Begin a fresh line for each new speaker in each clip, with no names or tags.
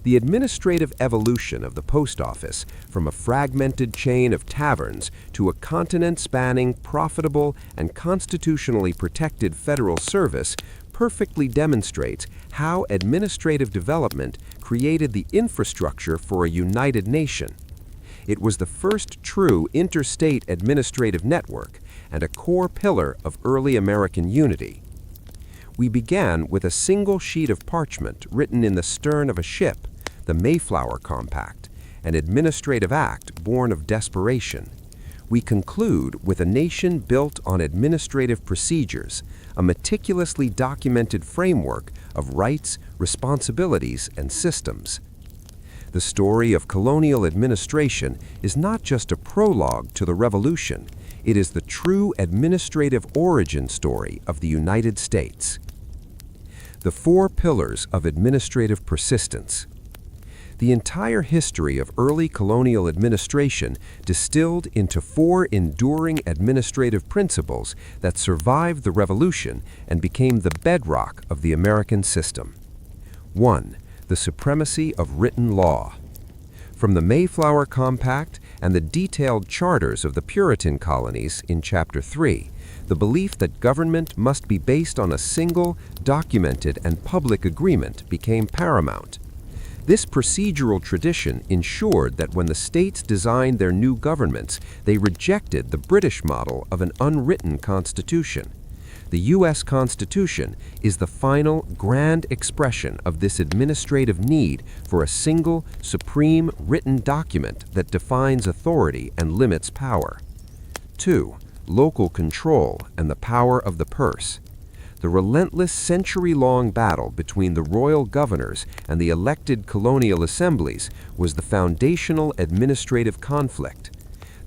The administrative evolution of the post office, from a fragmented chain of taverns to a continent-spanning, profitable, and constitutionally protected federal service, perfectly demonstrates how administrative development created the infrastructure for a united nation. It was the first true interstate administrative network and a core pillar of early American unity. We began with a single sheet of parchment written in the stern of a ship, the Mayflower Compact, an administrative act born of desperation. We conclude with a nation built on administrative procedures, a meticulously documented framework of rights, responsibilities, and systems. The story of colonial administration is not just a prologue to the Revolution, it is the true administrative origin story of the United States. The four pillars of administrative persistence. The entire history of early colonial administration distilled into four enduring administrative principles that survived the Revolution and became the bedrock of the American system. 1. The supremacy of written law. From the Mayflower Compact and the detailed charters of the Puritan colonies in Chapter 3, the belief that government must be based on a single, documented, and public agreement became paramount. This procedural tradition ensured that when the states designed their new governments, they rejected the British model of an unwritten constitution. The U.S. Constitution is the final, grand expression of this administrative need for a single, supreme written document that defines authority and limits power. 2. Local control and the power of the purse. The relentless century-long battle between the royal governors and the elected colonial assemblies was the foundational administrative conflict.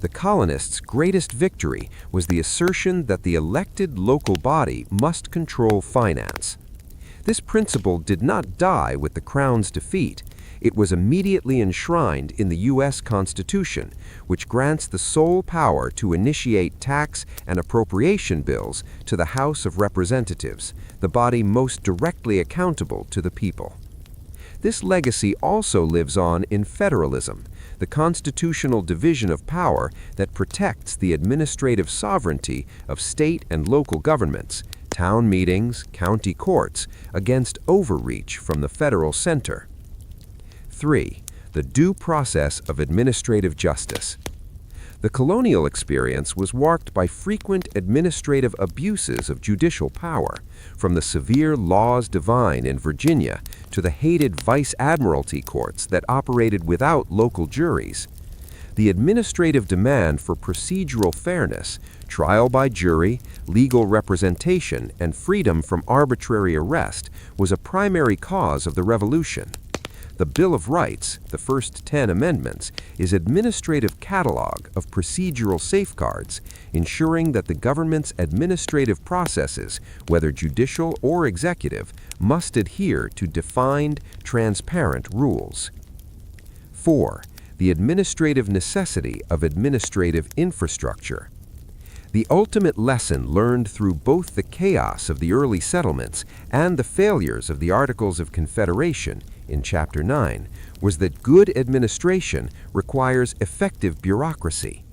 The colonists' greatest victory was the assertion that the elected local body must control finance. This principle did not die with the Crown's defeat. It was immediately enshrined in the U.S. Constitution, which grants the sole power to initiate tax and appropriation bills to the House of Representatives, the body most directly accountable to the people. This legacy also lives on in federalism, the constitutional division of power that protects the administrative sovereignty of state and local governments, town meetings, county courts, against overreach from the federal center. 3. The due process of administrative justice. The colonial experience was marked by frequent administrative abuses of judicial power, from the severe laws divine in Virginia to the hated vice admiralty courts that operated without local juries. The administrative demand for procedural fairness, trial by jury, legal representation, and freedom from arbitrary arrest was a primary cause of the Revolution. The Bill of Rights, the first 10 amendments, is an administrative catalog of procedural safeguards, ensuring that the government's administrative processes, whether judicial or executive, must adhere to defined, transparent rules. 4. The administrative necessity of administrative infrastructure. The ultimate lesson learned through both the chaos of the early settlements and the failures of the Articles of Confederation in Chapter 9 was that good administration requires effective bureaucracy.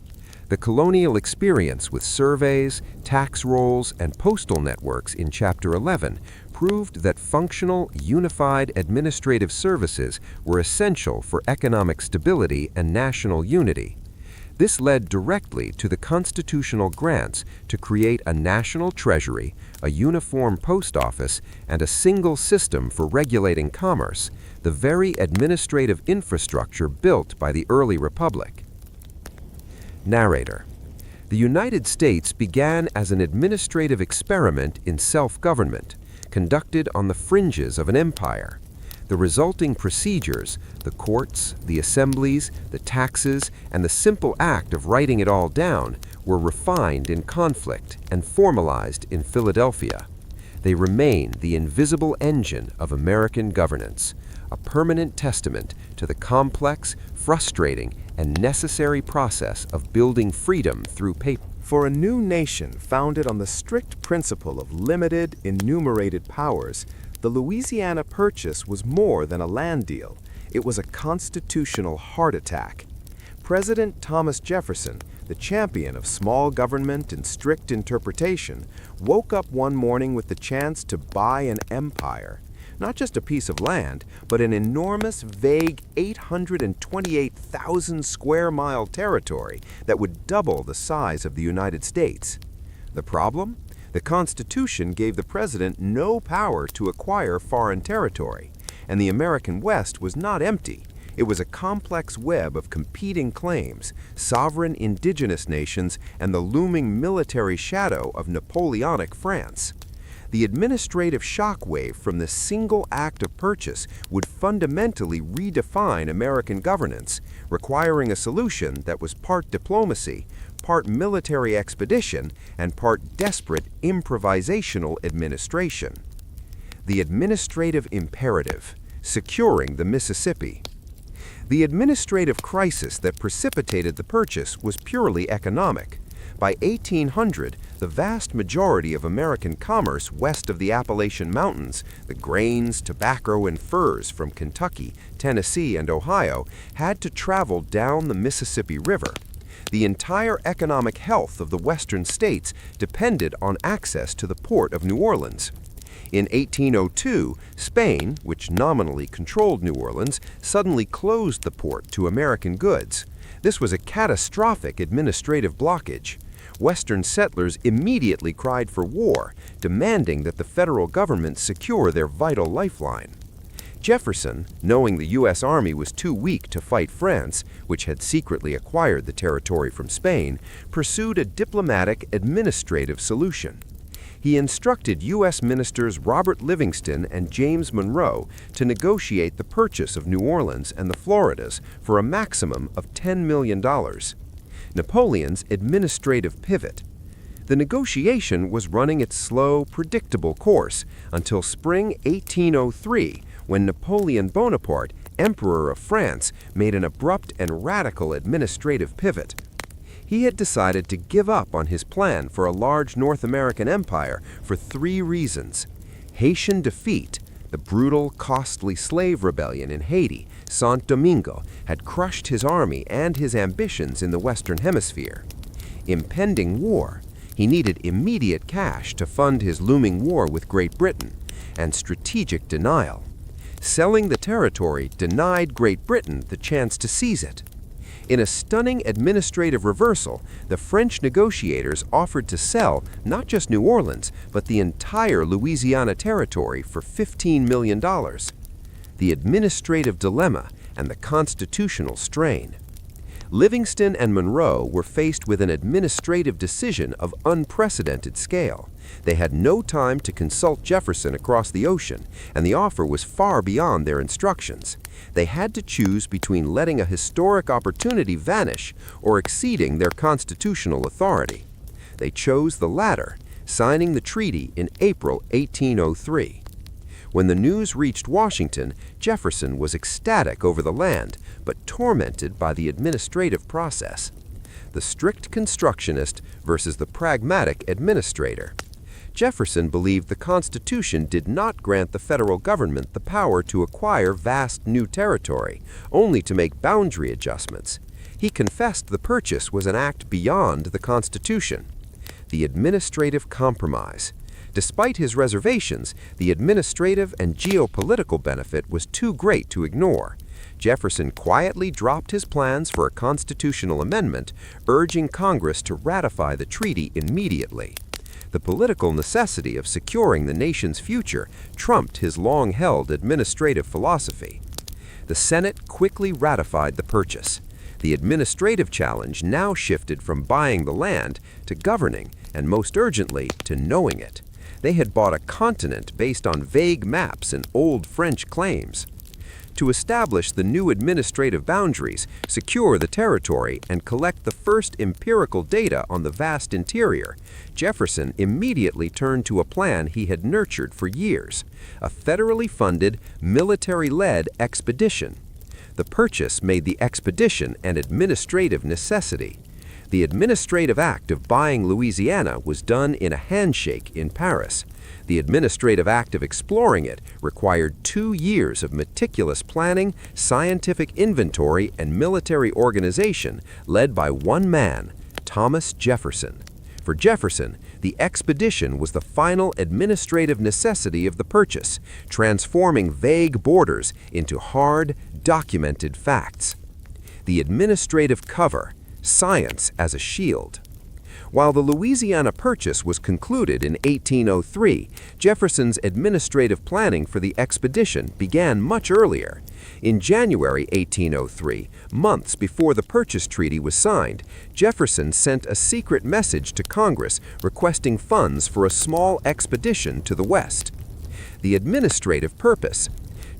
The colonial experience with surveys, tax rolls, and postal networks in Chapter 11 proved that functional, unified administrative services were essential for economic stability and national unity. This led directly to the constitutional grants to create a national treasury, a uniform post office, and a single system for regulating commerce, the very administrative infrastructure built by the early republic. Narrator. The United States began as an administrative experiment in self-government, conducted on the fringes of an empire. The resulting procedures, the courts, the assemblies, the taxes, and the simple act of writing it all down, were refined in conflict and formalized in Philadelphia. They remain the invisible engine of American governance, a permanent testament to the complex, frustrating, and necessary process of building freedom through paper.
For a new nation founded on the strict principle of limited, enumerated powers, the Louisiana Purchase was more than a land deal. It was a constitutional heart attack. President Thomas Jefferson, the champion of small government and strict interpretation, woke up one morning with the chance to buy an empire. Not just a piece of land, but an enormous, vague 828,000 square mile territory that would double the size of the United States. The problem? The Constitution gave the president no power to acquire foreign territory, and the American West was not empty. It was a complex web of competing claims, sovereign indigenous nations, and the looming military shadow of Napoleonic France. The administrative shockwave from this single act of purchase would fundamentally redefine American governance, requiring a solution that was part diplomacy, part military expedition, and part desperate improvisational administration. The administrative imperative, securing the Mississippi. The administrative crisis that precipitated the purchase was purely economic. By 1800, the vast majority of American commerce west of the Appalachian Mountains, the grains, tobacco, and furs from Kentucky, Tennessee, and Ohio, had to travel down the Mississippi River. The entire economic health of the western states depended on access to the port of New Orleans. In 1802, Spain, which nominally controlled New Orleans, suddenly closed the port to American goods. This was a catastrophic administrative blockage. Western settlers immediately cried for war, demanding that the federal government secure their vital lifeline. Jefferson, knowing the U.S. Army was too weak to fight France, which had secretly acquired the territory from Spain, pursued a diplomatic administrative solution. He instructed U.S. Ministers Robert Livingston and James Monroe to negotiate the purchase of New Orleans and the Floridas for a maximum of $10 million. Napoleon's administrative pivot. The negotiation was running its slow, predictable course until spring 1803, when Napoleon Bonaparte, Emperor of France, made an abrupt and radical administrative pivot. He had decided to give up on his plan for a large North American empire for 3 reasons. Haitian defeat, the brutal, costly slave rebellion in Haiti, Saint Domingo, had crushed his army and his ambitions in the Western Hemisphere. Impending war. He needed immediate cash to fund his looming war with Great Britain. And strategic denial. Selling the territory denied Great Britain the chance to seize it. In a stunning administrative reversal, the French negotiators offered to sell not just New Orleans, but the entire Louisiana territory for $15 million. The administrative dilemma and the constitutional strain. Livingston and Monroe were faced with an administrative decision of unprecedented scale. They had no time to consult Jefferson across the ocean, and the offer was far beyond their instructions. They had to choose between letting a historic opportunity vanish or exceeding their constitutional authority. They chose the latter, signing the treaty in April 1803. When the news reached Washington, Jefferson was ecstatic over the land, but tormented by the administrative process. The strict constructionist versus the pragmatic administrator. Jefferson believed the Constitution did not grant the federal government the power to acquire vast new territory, only to make boundary adjustments. He confessed the purchase was an act beyond the Constitution. The administrative compromise. Despite his reservations, the administrative and geopolitical benefit was too great to ignore. Jefferson quietly dropped his plans for a constitutional amendment, urging Congress to ratify the treaty immediately. The political necessity of securing the nation's future trumped his long-held administrative philosophy. The Senate quickly ratified the purchase. The administrative challenge now shifted from buying the land to governing, and most urgently, to knowing it. They had bought a continent based on vague maps and old French claims. To establish the new administrative boundaries, secure the territory, and collect the first empirical data on the vast interior, Jefferson immediately turned to a plan he had nurtured for years, a federally funded, military-led expedition. The purchase made the expedition an administrative necessity.
The administrative act of buying Louisiana was done in a handshake in Paris. The administrative act of exploring it required 2 years of meticulous planning, scientific inventory, and military organization led by one man, Thomas Jefferson. For Jefferson, the expedition was the final administrative necessity of the purchase, transforming vague borders into hard, documented facts. The administrative cover, science as a shield. While the Louisiana Purchase was concluded in 1803, Jefferson's administrative planning for the expedition began much earlier. In January 1803, months before the purchase treaty was signed, Jefferson sent a secret message to Congress requesting funds for a small expedition to the West. The administrative purpose.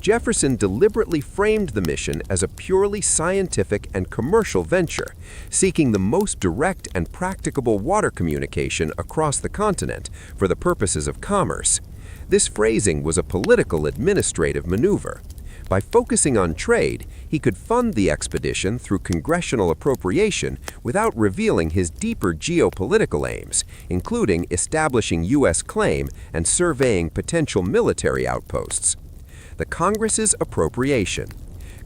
Jefferson deliberately framed the mission as a purely scientific and commercial venture, seeking the most direct and practicable water communication across the continent for the purposes of commerce. This phrasing was a political administrative maneuver. By focusing on trade, he could fund the expedition through congressional appropriation without revealing his deeper geopolitical aims, including establishing U.S. claim and surveying potential military outposts. The Congress's appropriation.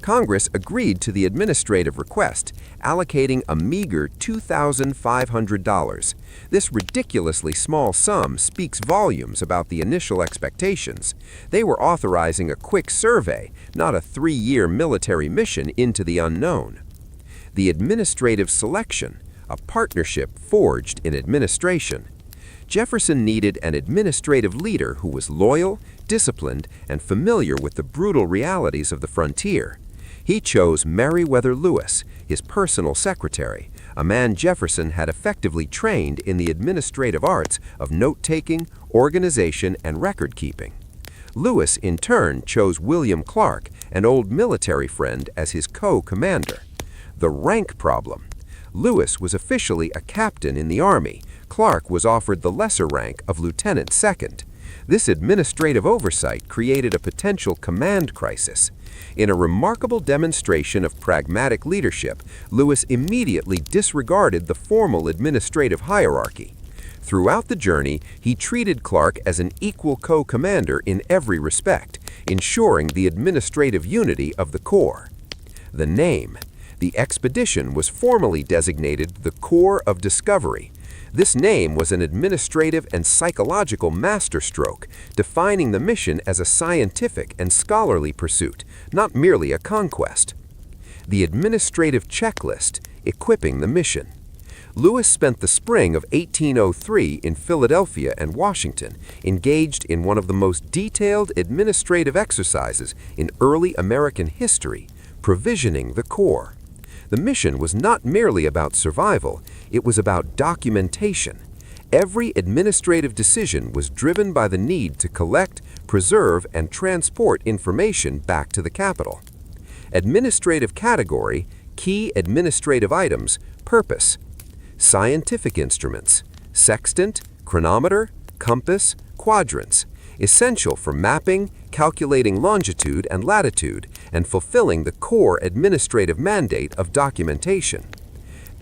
Congress agreed to the administrative request, allocating a meager $2,500. This ridiculously small sum speaks volumes about the initial expectations. They were authorizing a quick survey, not a 3-year military mission into the unknown. The administrative selection, a partnership forged in administration. Jefferson needed an administrative leader who was loyal, disciplined, and familiar with the brutal realities of the frontier. He chose Meriwether Lewis, his personal secretary, a man Jefferson had effectively trained in the administrative arts of note-taking, organization, and record-keeping. Lewis, in turn, chose William Clark, an old military friend, as his co-commander. The rank problem. Lewis was officially a captain in the Army. Clark was offered the lesser rank of lieutenant second. This administrative oversight created a potential command crisis. In a remarkable demonstration of pragmatic leadership, Lewis immediately disregarded the formal administrative hierarchy. Throughout the journey, he treated Clark as an equal co-commander in every respect, ensuring the administrative unity of the Corps. The name. The expedition was formally designated the Corps of Discovery. This name was an administrative and psychological masterstroke, defining the mission as a scientific and scholarly pursuit, not merely a conquest. The administrative checklist, equipping the mission. Lewis spent the spring of 1803 in Philadelphia and Washington, engaged in one of the most detailed administrative exercises in early American history, provisioning the Corps. The mission was not merely about survival, it was about documentation. Every administrative decision was driven by the need to collect, preserve, and transport information back to the capital. Administrative category, key administrative items, purpose. Scientific instruments, sextant, chronometer, compass, quadrants, essential for mapping, calculating longitude and latitude, and fulfilling the core administrative mandate of documentation.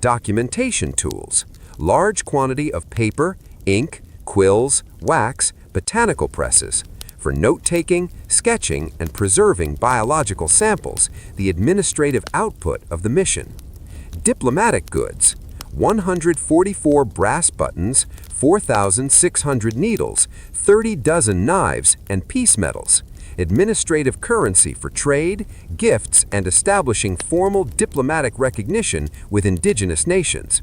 Documentation tools, large quantity of paper, ink, quills, wax, botanical presses, for note-taking, sketching, and preserving biological samples, the administrative output of the mission. Diplomatic goods, 144 brass buttons, 4,600 needles, 30 dozen knives, and piece metals. Administrative currency for trade, gifts, and establishing formal diplomatic recognition with indigenous nations.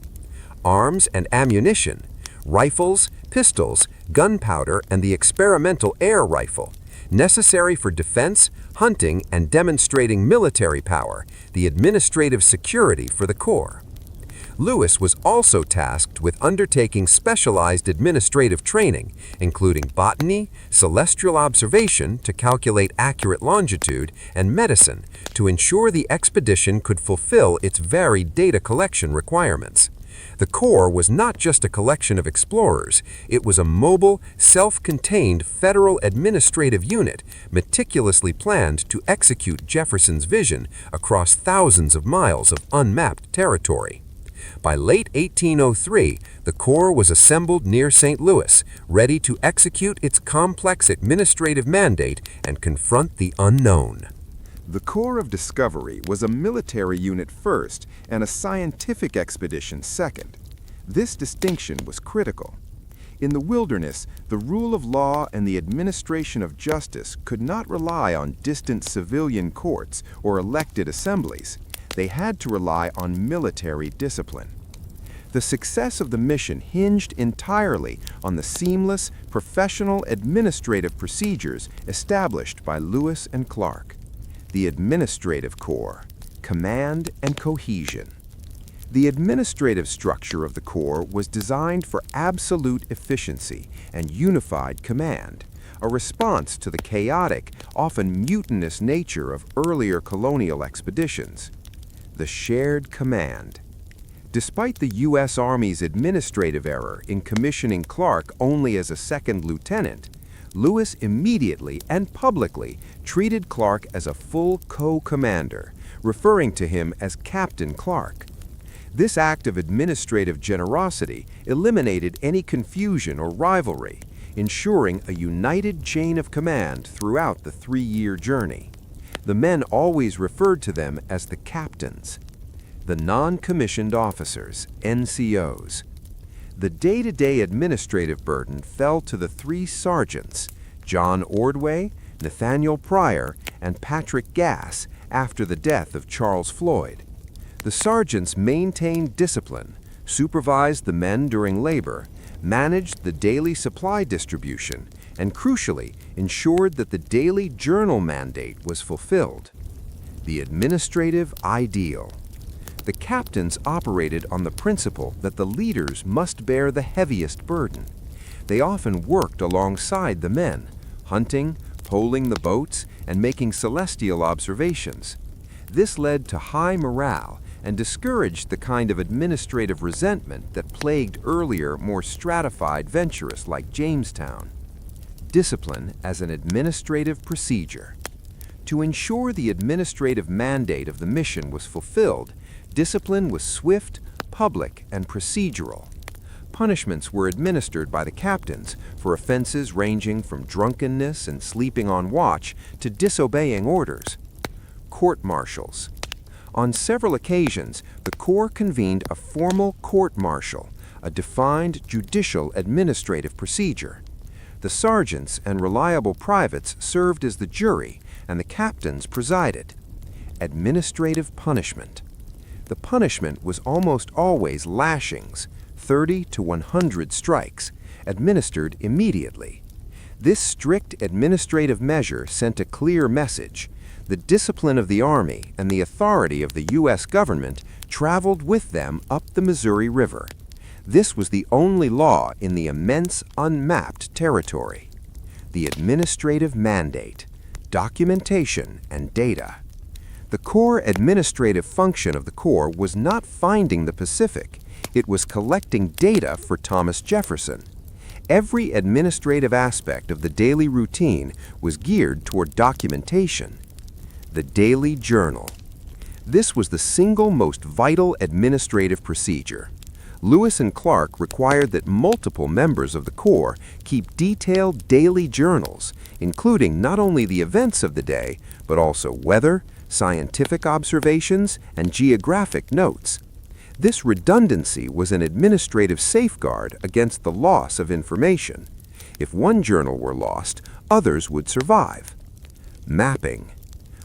Arms and ammunition, rifles, pistols, gunpowder, and the experimental air rifle, necessary for defense, hunting, and demonstrating military power, the administrative security for the Corps. Lewis was also tasked with undertaking specialized administrative training, including botany, celestial observation to calculate accurate longitude, and medicine to ensure the expedition could fulfill its varied data collection requirements. The Corps was not just a collection of explorers, it was a mobile, self-contained federal administrative unit meticulously planned to execute Jefferson's vision across thousands of miles of unmapped territory. By late 1803, the Corps was assembled near St. Louis, ready to execute its complex administrative mandate and confront the unknown.
The Corps of Discovery was a military unit first and a scientific expedition second. This distinction was critical. In the wilderness, the rule of law and the administration of justice could not rely on distant civilian courts or elected assemblies. They had to rely on military discipline. The success of the mission hinged entirely on the seamless, professional administrative procedures established by Lewis and Clark. The Administrative Corps, Command and Cohesion. The administrative structure of the Corps was designed for absolute efficiency and unified command, a response to the chaotic, often mutinous nature of earlier colonial expeditions. The Shared Command. Despite the U.S. Army's administrative error in commissioning Clark only as a second lieutenant, Lewis immediately and publicly treated Clark as a full co-commander, referring to him as Captain Clark. This act of administrative generosity eliminated any confusion or rivalry, ensuring a united chain of command throughout the 3-year journey. The men always referred to them as the captains. The non-commissioned officers, NCOs. The day-to-day administrative burden fell to the 3 sergeants, John Ordway, Nathaniel Pryor, and Patrick Gass, after the death of Charles Floyd. The sergeants maintained discipline, supervised the men during labor, managed the daily supply distribution, and crucially, ensured that the daily journal mandate was fulfilled. The administrative ideal. The captains operated on the principle that the leaders must bear the heaviest burden. They often worked alongside the men, hunting, poling the boats, and making celestial observations. This led to high morale and discouraged the kind of administrative resentment that plagued earlier, more stratified venturists like Jamestown. Discipline as an administrative procedure. To ensure the administrative mandate of the mission was fulfilled, discipline was swift, public, and procedural. Punishments were administered by the captains for offenses ranging from drunkenness and sleeping on watch to disobeying orders. Court-martials. On several occasions, the Corps convened a formal court-martial, a defined judicial administrative procedure. The sergeants and reliable privates served as the jury, and the captains presided. Administrative punishment. The punishment was almost always lashings, 30 to 100 strikes, administered immediately. This strict administrative measure sent a clear message. The discipline of the Army and the authority of the U.S. government traveled with them up the Missouri River. This was the only law in the immense, unmapped territory. The administrative mandate, documentation, and data. The core administrative function of the Corps was not finding the Pacific. It was collecting data for Thomas Jefferson. Every administrative aspect of the daily routine was geared toward documentation. The daily journal. This was the single most vital administrative procedure. Lewis and Clark required that multiple members of the Corps keep detailed daily journals, including not only the events of the day, but also weather, scientific observations, and geographic notes. This redundancy was an administrative safeguard against the loss of information. If one journal were lost, others would survive. Mapping.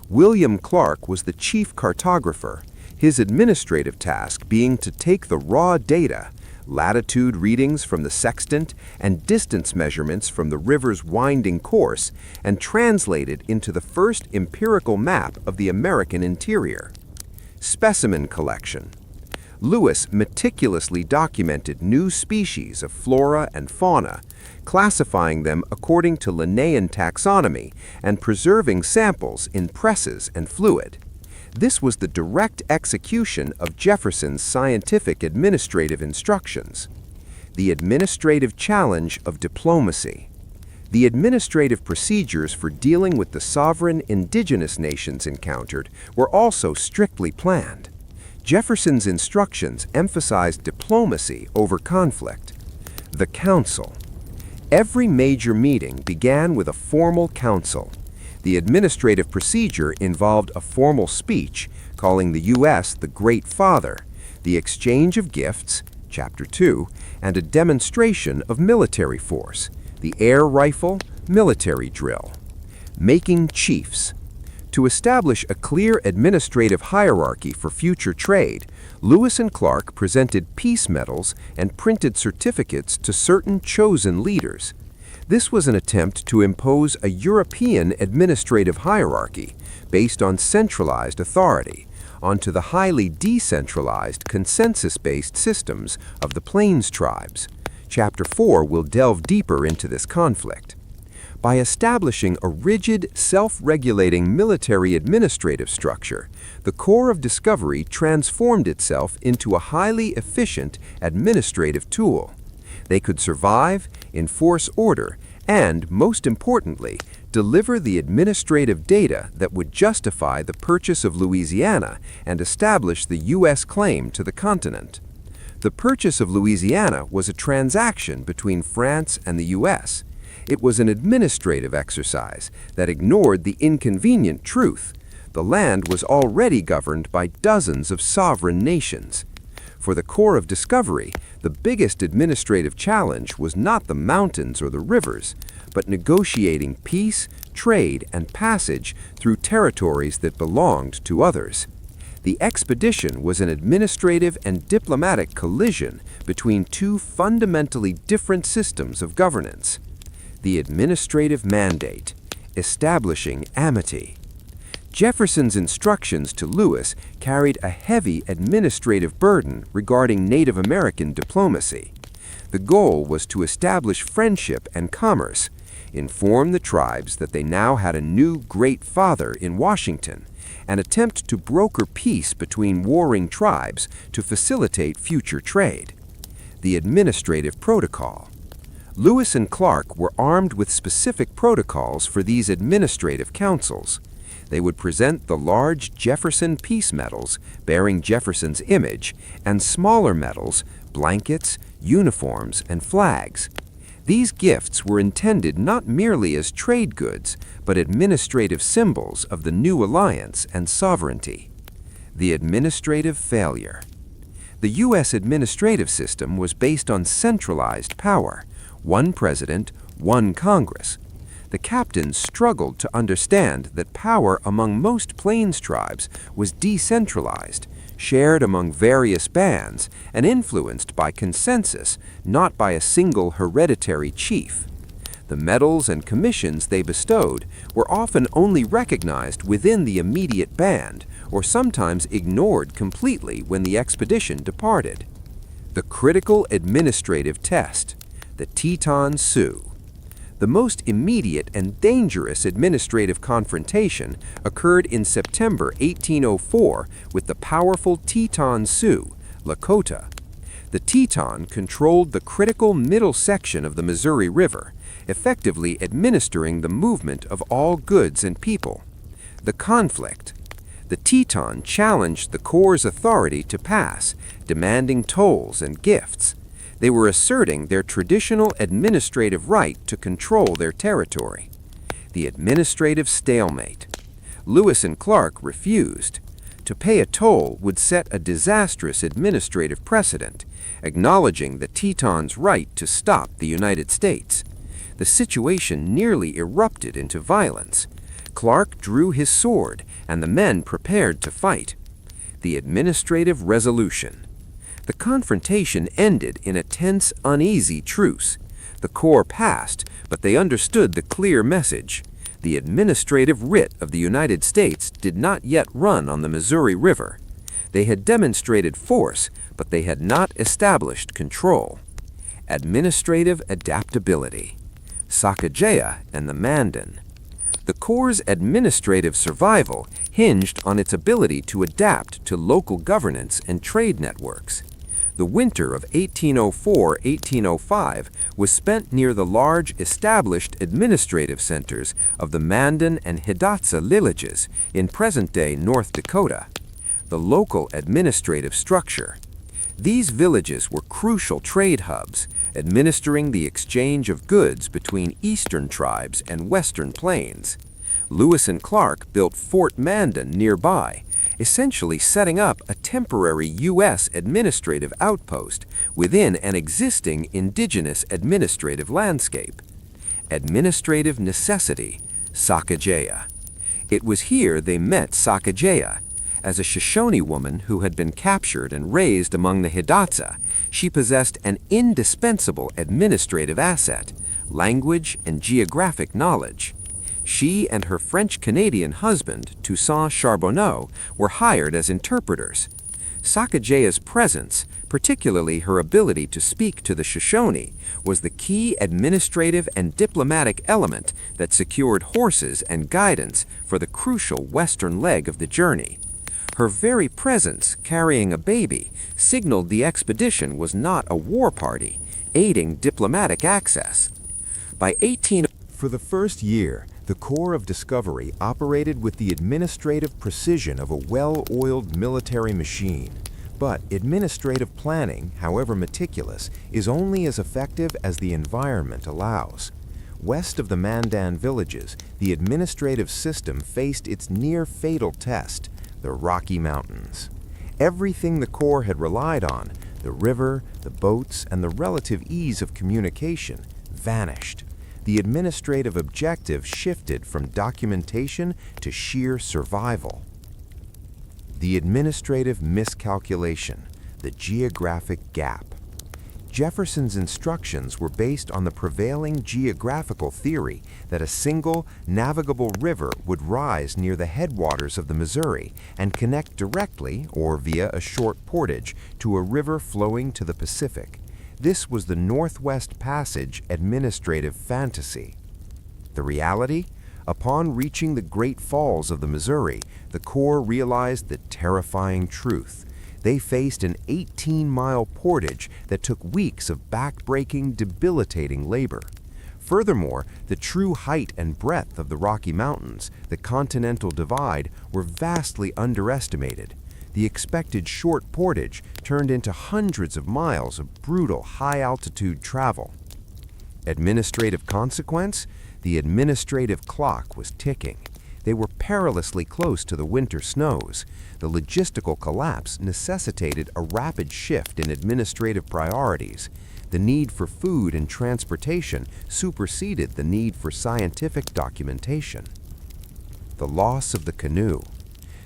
William Clark was the chief cartographer, his administrative task being to take the raw data, latitude readings from the sextant and distance measurements from the river's winding course, and translate it into the first empirical map of the American interior. Specimen collection. Lewis meticulously documented new species of flora and fauna, classifying them according to Linnaean taxonomy and preserving samples in presses and fluid. This was the direct execution of Jefferson's scientific administrative instructions. The administrative challenge of diplomacy. The administrative procedures for dealing with the sovereign indigenous nations encountered were also strictly planned.
Jefferson's instructions emphasized diplomacy over conflict. The council. Every major meeting began with a formal council. The administrative procedure involved a formal speech calling the U.S. the Great Father, the exchange of gifts, Chapter 2, and a demonstration of military force, the air rifle, military drill. Making chiefs. To establish a clear administrative hierarchy for future trade, Lewis and Clark presented peace medals and printed certificates to certain chosen leaders. This was an attempt to impose a European administrative hierarchy based on centralized authority onto the highly decentralized, consensus-based systems of the Plains tribes. Chapter 4 will delve deeper into this conflict. By establishing a rigid, self-regulating military administrative structure, the Corps of Discovery transformed itself into a highly efficient administrative tool. They could survive, enforce order, and, most importantly, deliver the administrative data that would justify the purchase of Louisiana and establish the U.S. claim to the continent. The purchase of Louisiana was a transaction between France and the U.S. It was an administrative exercise that ignored the inconvenient truth. The land was already governed by dozens of sovereign nations. For the Corps of Discovery, the biggest administrative challenge was not the mountains or the rivers, but negotiating peace, trade, and passage through territories that belonged to others. The expedition was an administrative and diplomatic collision between two fundamentally different systems of governance. The administrative mandate, establishing amity. Jefferson's instructions to Lewis carried a heavy administrative burden regarding Native American diplomacy. The goal was to establish friendship and commerce, inform the tribes that they now had a new Great Father in Washington, and attempt to broker peace between warring tribes to facilitate future trade. The administrative protocol. Lewis and Clark were armed with specific protocols for these administrative councils. They would present the large Jefferson Peace Medals bearing Jefferson's image and smaller medals, blankets, uniforms, and flags. These gifts were intended not merely as trade goods, but administrative symbols of the new alliance and sovereignty. The administrative failure. The U.S. administrative system was based on centralized power, one president, one Congress. The captains struggled to understand that power among most Plains tribes was decentralized, shared among various bands, and influenced by consensus, not by a single hereditary chief. The medals and commissions they bestowed were often only recognized within the immediate band, or sometimes ignored completely when the expedition departed. The critical administrative test, the Teton Sioux. The most immediate and dangerous administrative confrontation occurred in September 1804 with the powerful Teton Sioux, Lakota. The Teton controlled the critical middle section of the Missouri River, effectively administering the movement of all goods and people. The conflict. The Teton challenged the Corps' authority to pass, demanding tolls and gifts. They were asserting their traditional administrative right to control their territory. The administrative stalemate. Lewis and Clark refused. To pay a toll would set a disastrous administrative precedent, acknowledging the Tetons' right to stop the United States. The situation nearly erupted into violence. Clark drew his sword, and the men prepared to fight. The administrative resolution. The confrontation ended in a tense, uneasy truce. The Corps passed, but they understood the clear message. The administrative writ of the United States did not yet run on the Missouri River. They had demonstrated force, but they had not established control. Administrative adaptability. Sacagawea and the Mandan. The Corps' administrative survival hinged on its ability to adapt to local governance and trade networks. The winter of 1804-1805 was spent near the large established administrative centers of the Mandan and Hidatsa villages in present-day North Dakota. the local administrative structure. These villages were crucial trade hubs, administering the exchange of goods between eastern tribes and western plains. Lewis and Clark built Fort Mandan nearby, essentially setting up a temporary U.S. administrative outpost within an existing indigenous administrative landscape. Administrative necessity, Sacagawea. It was here they met Sacagawea. As a Shoshone woman who had been captured and raised among the Hidatsa, she possessed an indispensable administrative asset, language and geographic knowledge. She and her French-Canadian husband, Toussaint Charbonneau, were hired as interpreters. Sacagawea's presence, particularly her ability to speak to the Shoshone, was the key administrative and diplomatic element that secured horses and guidance for the crucial western leg of the journey. Her very presence, carrying a baby, signaled the expedition was not a war party, aiding diplomatic access. By 18...
For the first year, the Corps of Discovery operated with the administrative precision of a well-oiled military machine. But administrative planning, however meticulous, is only as effective as the environment allows. West of the Mandan villages, the administrative system faced its near-fatal test, the Rocky Mountains. Everything the Corps had relied on, the river, the boats, and the relative ease of communication, vanished. The administrative objective shifted from documentation to sheer survival. The administrative miscalculation, the geographic gap. Jefferson's instructions were based on the prevailing geographical theory that a single, navigable river would rise near the headwaters of the Missouri and connect directly, or via a short portage, to a river flowing to the Pacific. This was the Northwest Passage administrative fantasy. The reality? Upon reaching the Great Falls of the Missouri, the Corps realized the terrifying truth. They faced an 18-mile portage that took weeks of back-breaking, debilitating labor. Furthermore, the true height and breadth of the Rocky Mountains, the Continental Divide, were vastly underestimated. The expected short portage turned into hundreds of miles of brutal, high-altitude travel. Administrative consequence? The administrative clock was ticking. They were perilously close to the winter snows. The logistical collapse necessitated a rapid shift in administrative priorities. The need for food and transportation superseded the need for scientific documentation. The loss of the canoe.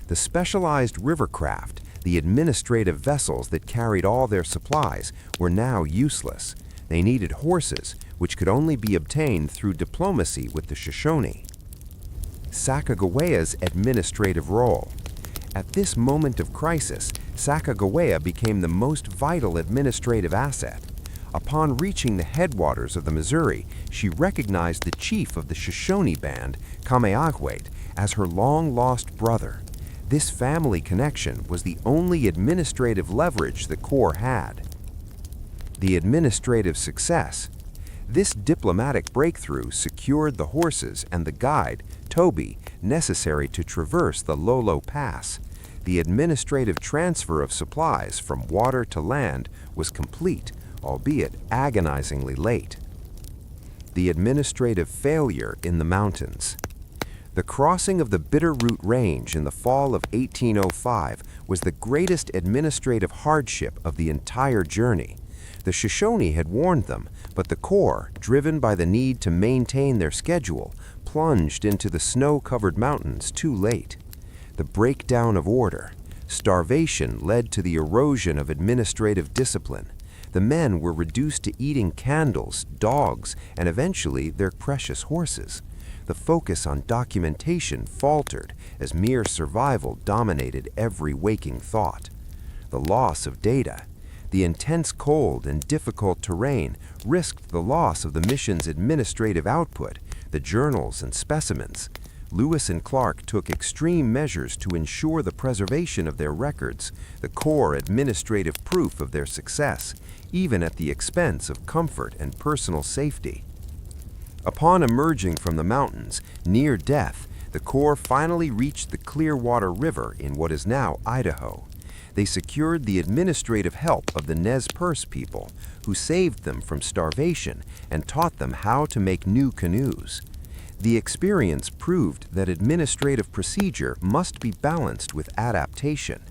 The specialized rivercraft, the administrative vessels that carried all their supplies, were now useless. They needed horses, which could only be obtained through diplomacy with the Shoshone. Sacagawea's administrative role. At this moment of crisis, Sacagawea became the most vital administrative asset. Upon reaching the headwaters of the Missouri, she recognized the chief of the Shoshone band, Kameahwait, as her long-lost brother. This family connection was the only administrative leverage the Corps had. The administrative success. This diplomatic breakthrough secured the horses and the guide, Toby, necessary to traverse the Lolo Pass. The administrative transfer of supplies from water to land was complete, albeit agonizingly late. The administrative failure in the mountains. The crossing of the Bitterroot Range in the fall of 1805 was the greatest administrative hardship of the entire journey. The Shoshone had warned them, but the Corps, driven by the need to maintain their schedule, plunged into the snow-covered mountains too late. The breakdown of order. Starvation led to the erosion of administrative discipline. The men were reduced to eating candles, dogs, and eventually their precious horses. The focus on documentation faltered as mere survival dominated every waking thought. The loss of data. The intense cold and difficult terrain risked the loss of the mission's administrative output, the journals and specimens. Lewis and Clark took extreme measures to ensure the preservation of their records, the core administrative proof of their success, even at the expense of comfort and personal safety. Upon emerging from the mountains, near death, the Corps finally reached the Clearwater River in what is now Idaho. They secured the administrative help of the Nez Perce people, who saved them from starvation and taught them how to make new canoes. The experience proved that administrative procedure must be balanced with adaptation.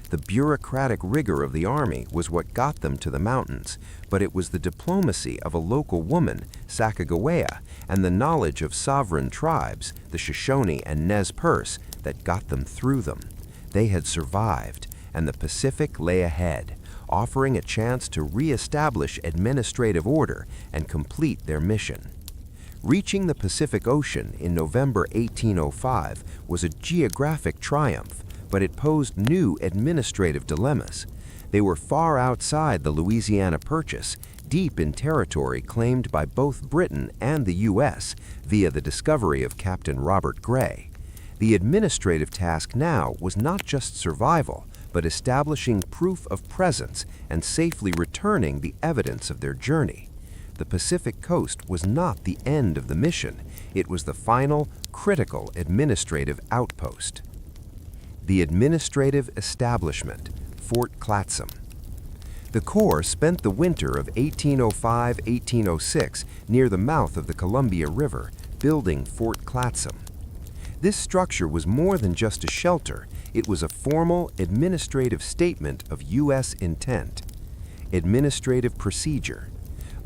The bureaucratic rigor of the Army was what got them to the mountains, but it was the diplomacy of a local woman, Sacagawea, and the knowledge of sovereign tribes, the Shoshone and Nez Perce, that got them through them. They had survived, and the Pacific lay ahead, offering a chance to re-establish administrative order and complete their mission. Reaching the Pacific Ocean in November 1805 was a geographic triumph, but it posed new administrative dilemmas. They were far outside the Louisiana Purchase, deep in territory claimed by both Britain and the U.S. via the discovery of Captain Robert Gray. The administrative task now was not just survival, but establishing proof of presence and safely returning the evidence of their journey. The Pacific Coast was not the end of the mission. It was the final, critical administrative outpost. The administrative establishment, Fort Clatsop. The Corps spent the winter of 1805-1806 near the mouth of the Columbia River, building Fort Clatsop. This structure was more than just a shelter. It was a formal administrative statement of U.S. intent. Administrative procedure.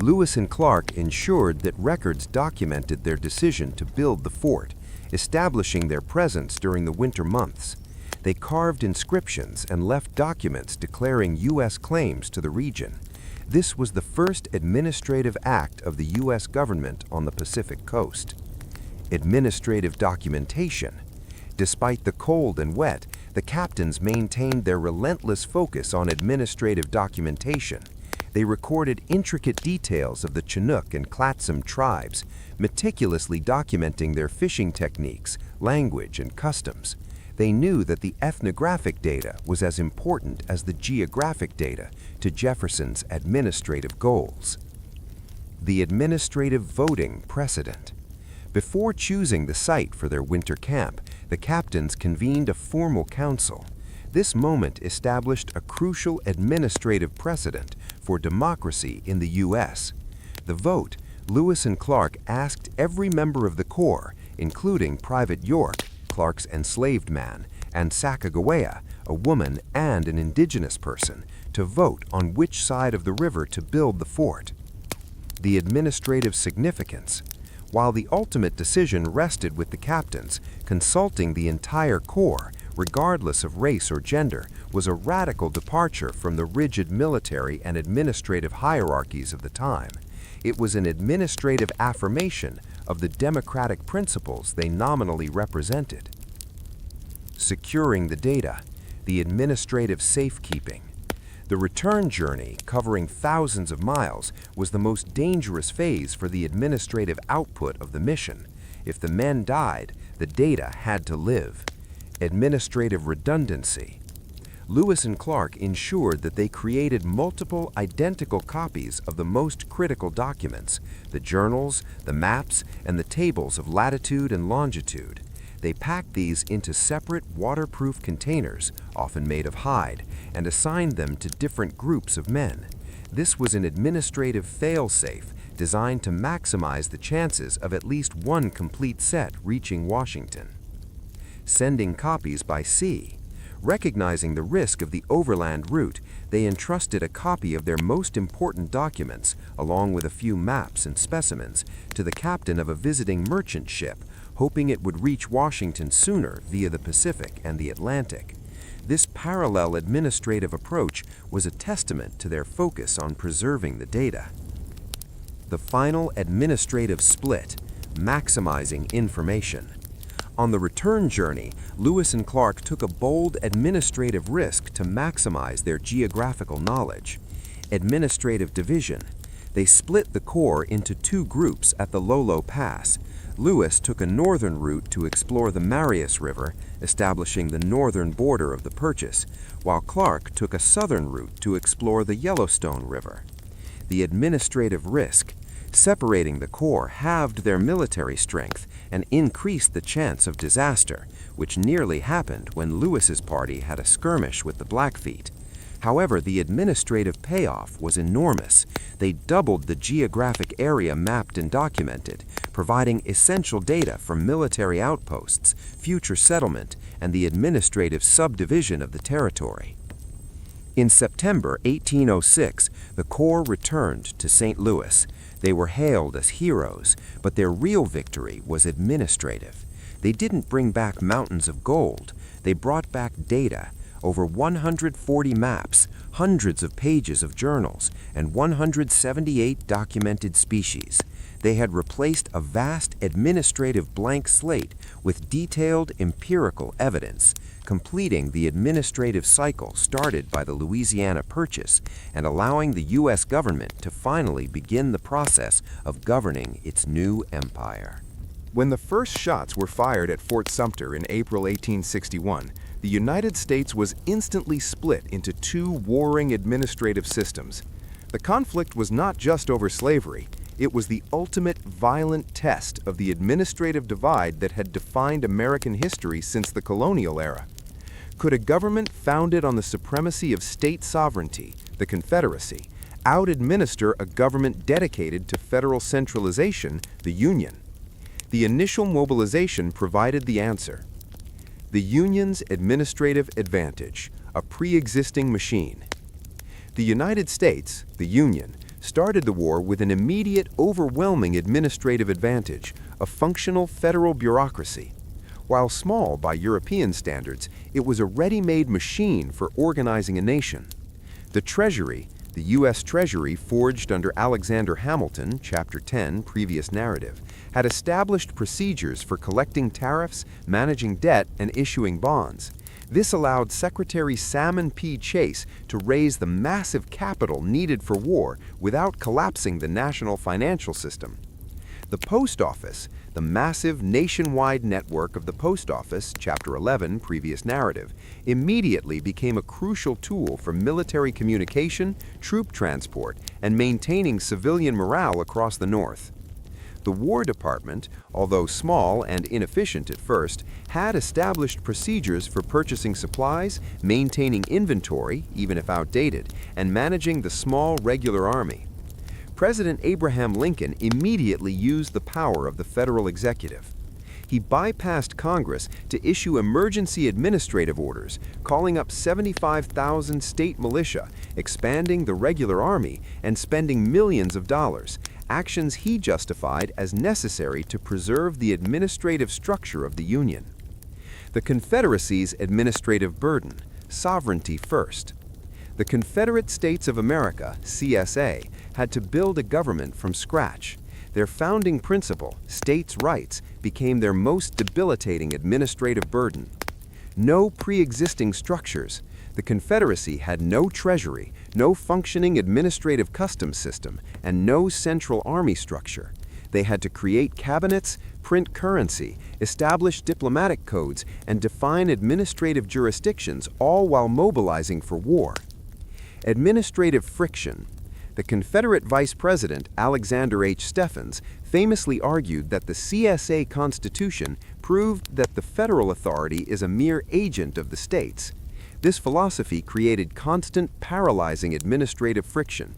Lewis and Clark ensured that records documented their decision to build the fort, establishing their presence during the winter months. They carved inscriptions and left documents declaring U.S. claims to the region. This was the first administrative act of the U.S. government on the Pacific Coast. Administrative documentation. Despite the cold and wet, the captains maintained their relentless focus on administrative documentation. They recorded intricate details of the Chinook and Clatsop tribes, meticulously documenting their fishing techniques, language, and customs. They knew that the ethnographic data was as important as the geographic data to Jefferson's administrative goals. The administrative voting precedent. Before choosing the site for their winter camp, the captains convened a formal council. This moment established a crucial administrative precedent for democracy in the U.S. The vote, Lewis and Clark asked every member of the Corps, including Private York, Clark's enslaved man, and Sacagawea, a woman and an indigenous person, to vote on which side of the river to build the fort. The administrative significance. While the ultimate decision rested with the captains, consulting the entire Corps, regardless of race or gender, was a radical departure from the rigid military and administrative hierarchies of the time. It was an administrative affirmation of the democratic principles they nominally represented. Securing the data, the administrative safekeeping. The return journey, covering thousands of miles, was the most dangerous phase for the administrative output of the mission. If the men died, the data had to live. Administrative redundancy. Lewis and Clark ensured that they created multiple identical copies of the most critical documents, the journals, the maps, and the tables of latitude and longitude. They packed these into separate waterproof containers, often made of hide, and assigned them to different groups of men. This was an administrative fail-safe designed to maximize the chances of at least one complete set reaching Washington. Sending copies by sea. Recognizing the risk of the overland route, they entrusted a copy of their most important documents, along with a few maps and specimens, to the captain of a visiting merchant ship, hoping it would reach Washington sooner via the Pacific and the Atlantic. This parallel administrative approach was a testament to their focus on preserving the data. The final administrative split, maximizing information. On the return journey, Lewis and Clark took a bold administrative risk to maximize their geographical knowledge. Administrative division. They split the Corps into two groups at the Lolo Pass. Lewis took a northern route to explore the Marias River, establishing the northern border of the Purchase, while Clark took a southern route to explore the Yellowstone River. The administrative risk. Separating the corps halved their military strength and increased the chance of disaster, which nearly happened when Lewis's party had a skirmish with the Blackfeet. However, the administrative payoff was enormous. They doubled the geographic area mapped and documented, providing essential data for military outposts, future settlement, and the administrative subdivision of the territory. In September 1806, the Corps returned to St. Louis. They were hailed as heroes, but their real victory was administrative. They didn't bring back mountains of gold. They brought back data, over 140 maps, hundreds of pages of journals, and 178 documented species. They had replaced a vast administrative blank slate with detailed empirical evidence, completing the administrative cycle started by the Louisiana Purchase and allowing the U.S. government to finally begin the process of governing its new empire.
When the first shots were fired at Fort Sumter in April 1861, the United States was instantly split into two warring administrative systems. The conflict was not just over slavery. It was the ultimate violent test of the administrative divide that had defined American history since the colonial era. Could a government founded on the supremacy of state sovereignty, the Confederacy, out-administer a government dedicated to federal centralization, the Union? The initial mobilization provided the answer. The Union's administrative advantage, a pre-existing machine. The United States, the Union, started the war with an immediate, overwhelming administrative advantage, a functional federal bureaucracy. While small by European standards, it was a ready-made machine for organizing a nation. The Treasury, the U.S. Treasury forged under Alexander Hamilton, Chapter 10, previous narrative, had established procedures for collecting tariffs, managing debt, and issuing bonds. This allowed Secretary Salmon P. Chase to raise the massive capital needed for war without collapsing the national financial system. The Post Office, the massive nationwide network of the Post Office, Chapter 11, previous narrative, immediately became a crucial tool for military communication, troop transport, and maintaining civilian morale across the North. The War Department, although small and inefficient at first, had established procedures for purchasing supplies, maintaining inventory, even if outdated, and managing the small regular army. President Abraham Lincoln immediately used the power of the federal executive. He bypassed Congress to issue emergency administrative orders, calling up 75,000 state militia, expanding the regular army, and spending millions of dollars, actions he justified as necessary to preserve the administrative structure of the Union. The Confederacy's administrative burden, sovereignty first. The Confederate States of America, CSA, had to build a government from scratch. Their founding principle, states' rights, became their most debilitating administrative burden. No pre-existing structures. The Confederacy had no treasury, no functioning administrative customs system, and no central army structure. They had to create cabinets, print currency, establish diplomatic codes, and define administrative jurisdictions, all while mobilizing for war. Administrative friction. The Confederate Vice President Alexander H. Stephens famously argued that the CSA Constitution proved that the federal authority is a mere agent of the states. This philosophy created constant, paralyzing administrative friction.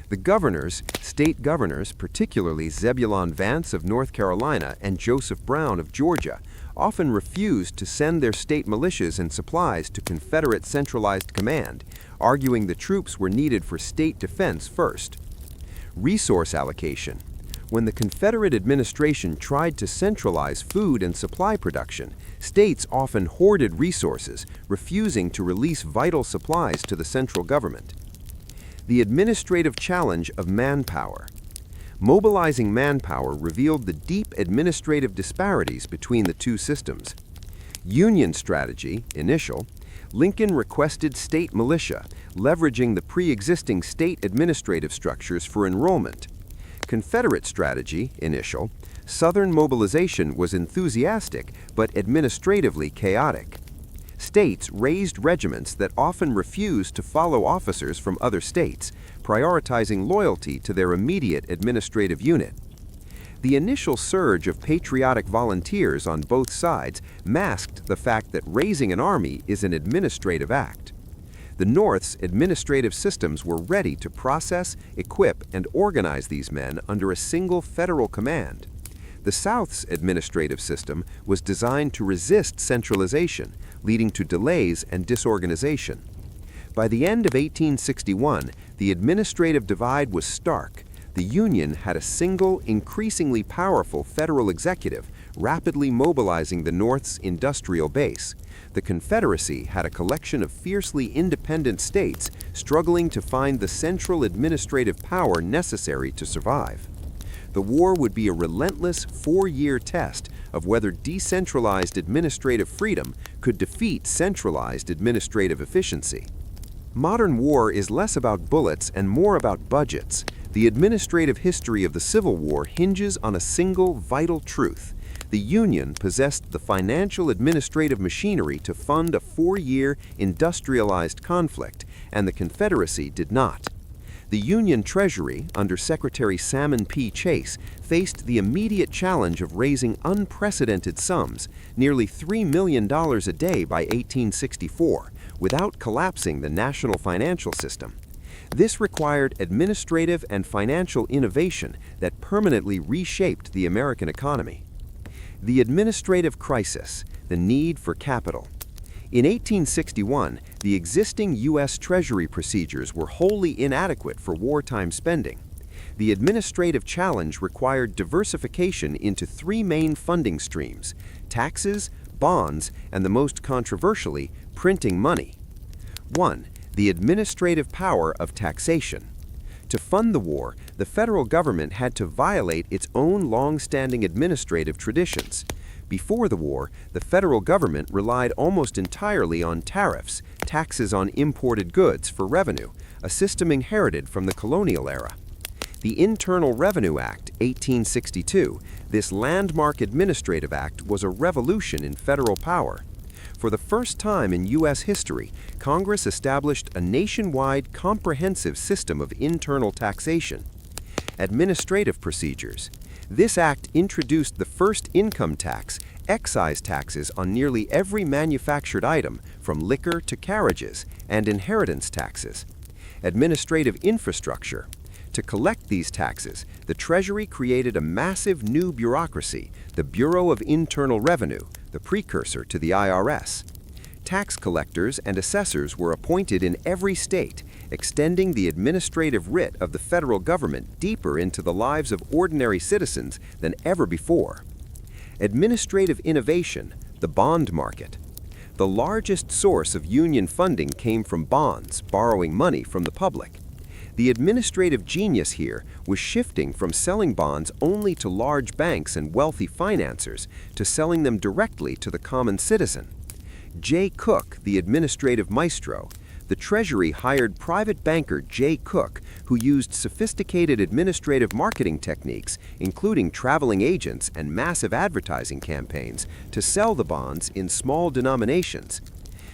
The governors, state governors, particularly Zebulon Vance of North Carolina and Joseph Brown of Georgia, often refused to send their state militias and supplies to Confederate centralized command, arguing the troops were needed for state defense first. Resource allocation. When the Confederate administration tried to centralize food and supply production, states often hoarded resources, refusing to release vital supplies to the central government. The administrative challenge of manpower. Mobilizing manpower revealed the deep administrative disparities between the two systems. Union strategy, initial. Lincoln requested state militia, leveraging the pre-existing state administrative structures for enrollment. Confederate strategy, initial. Southern mobilization was enthusiastic but administratively chaotic.
States raised regiments that often refused to follow officers from other states, prioritizing loyalty to their immediate administrative unit. The initial surge of patriotic volunteers on both sides masked the fact that raising an army is an administrative act. The North's administrative systems were ready to process, equip, and organize these men under a single federal command. The South's administrative system was designed to resist centralization, leading to delays and disorganization. By the end of 1861, the administrative divide was stark. The Union had a single, increasingly powerful federal executive, rapidly mobilizing the North's industrial base. The Confederacy had a collection of fiercely independent states struggling to find the central administrative power necessary to survive. The war would be a relentless 4-year test of whether decentralized administrative freedom could defeat centralized administrative efficiency. Modern war is less about bullets and more about budgets. The administrative history of the Civil War hinges on a single vital truth. The Union possessed the financial administrative machinery to fund a 4-year industrialized conflict, and the Confederacy did not. The Union Treasury, under Secretary Salmon P. Chase, faced the immediate challenge of raising unprecedented sums, nearly $3 million a day by 1864, without collapsing the national financial system. This required administrative and financial innovation that permanently reshaped the American economy. The administrative crisis, the need for capital. In 1861, the existing U.S. Treasury procedures were wholly inadequate for wartime spending. The administrative challenge required diversification into 3 main funding streams: taxes, bonds, and the most controversially, printing money. 1. The administrative power of taxation. To fund the war, the federal government had to violate its own long-standing administrative traditions. Before the war, the federal government relied almost entirely on tariffs, taxes on imported goods, for revenue, a system inherited from the colonial era. The Internal Revenue Act, 1862, this landmark administrative act, was a revolution in federal power. For the first time in U.S. history, Congress established a nationwide comprehensive system of internal taxation. Administrative procedures. This act introduced the first income tax, excise taxes on nearly every manufactured item, from liquor to carriages, and inheritance taxes. Administrative infrastructure. To collect these taxes, the Treasury created a massive new bureaucracy, the Bureau of Internal Revenue, the precursor to the IRS. Tax collectors and assessors were appointed in every state, extending the administrative writ of the federal government deeper into the lives of ordinary citizens than ever before. Administrative innovation, the bond market. The largest source of Union funding came from bonds, borrowing money from the public. The administrative genius here was shifting from selling bonds only to large banks and wealthy financiers to selling them directly to the common citizen. J. Cook, the administrative maestro. The Treasury hired private banker J. Cook, who used sophisticated administrative marketing techniques, including traveling agents and massive advertising campaigns, to sell the bonds in small denominations.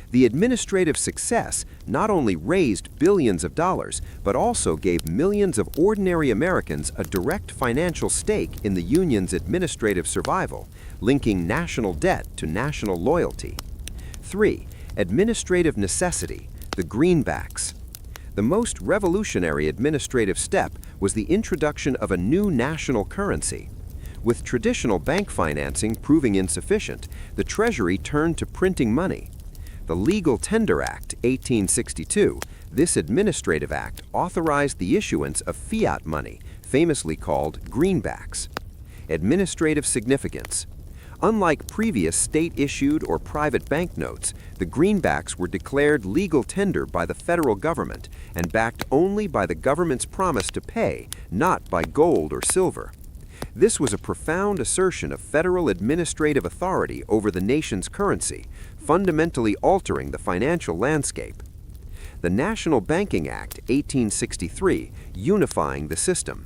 The administrative success not only raised billions of dollars, but also gave millions of ordinary Americans a direct financial stake in the Union's administrative survival, linking national debt to national loyalty. 3. Administrative necessity, the greenbacks. The most revolutionary administrative step was the introduction of a new national currency. With traditional bank financing proving insufficient, the Treasury turned to printing money. The Legal Tender Act, 1862, this administrative act authorized the issuance of fiat money, famously called greenbacks. Administrative significance. Unlike previous state-issued or private banknotes, the greenbacks were declared legal tender by the federal government and backed only by the government's promise to pay, not by gold or silver. This was a profound assertion of federal administrative authority over the nation's currency, fundamentally altering the financial landscape. The National Banking Act, 1863, unifying the system.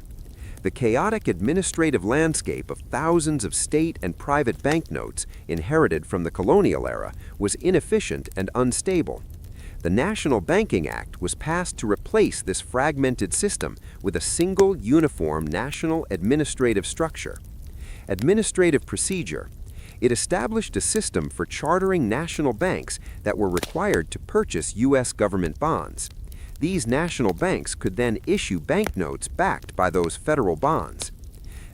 The chaotic administrative landscape of thousands of state and private banknotes inherited from the colonial era was inefficient and unstable. The National Banking Act was passed to replace this fragmented system with a single, uniform national administrative structure. Administrative procedure. It established a system for chartering national banks that were required to purchase U.S. government bonds. These national banks could then issue banknotes backed by those federal bonds.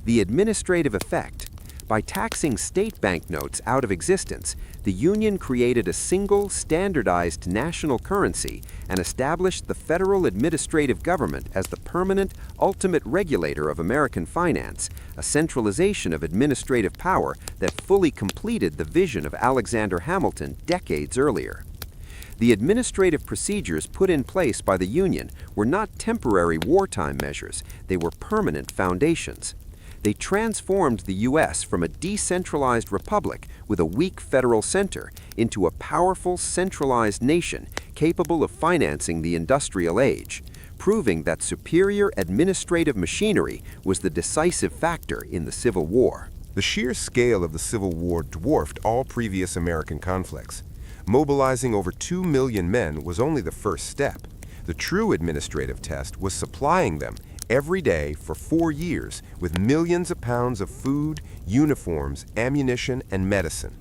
The administrative effect. By taxing state banknotes out of existence, the Union created a single, standardized national currency and established the federal administrative government as the permanent, ultimate regulator of American finance, a centralization of administrative power that fully completed the vision of Alexander Hamilton decades earlier. The administrative procedures put in place by the Union were not temporary wartime measures, they were permanent foundations. They transformed the U.S. from a decentralized republic with a weak federal center into a powerful, centralized nation capable of financing the industrial age, proving that superior administrative machinery was the decisive factor in the Civil War.
The sheer scale of the Civil War dwarfed all previous American conflicts. Mobilizing over 2 million men was only the first step. The true administrative test was supplying them every day for 4 years with millions of pounds of food, uniforms, ammunition, and medicine.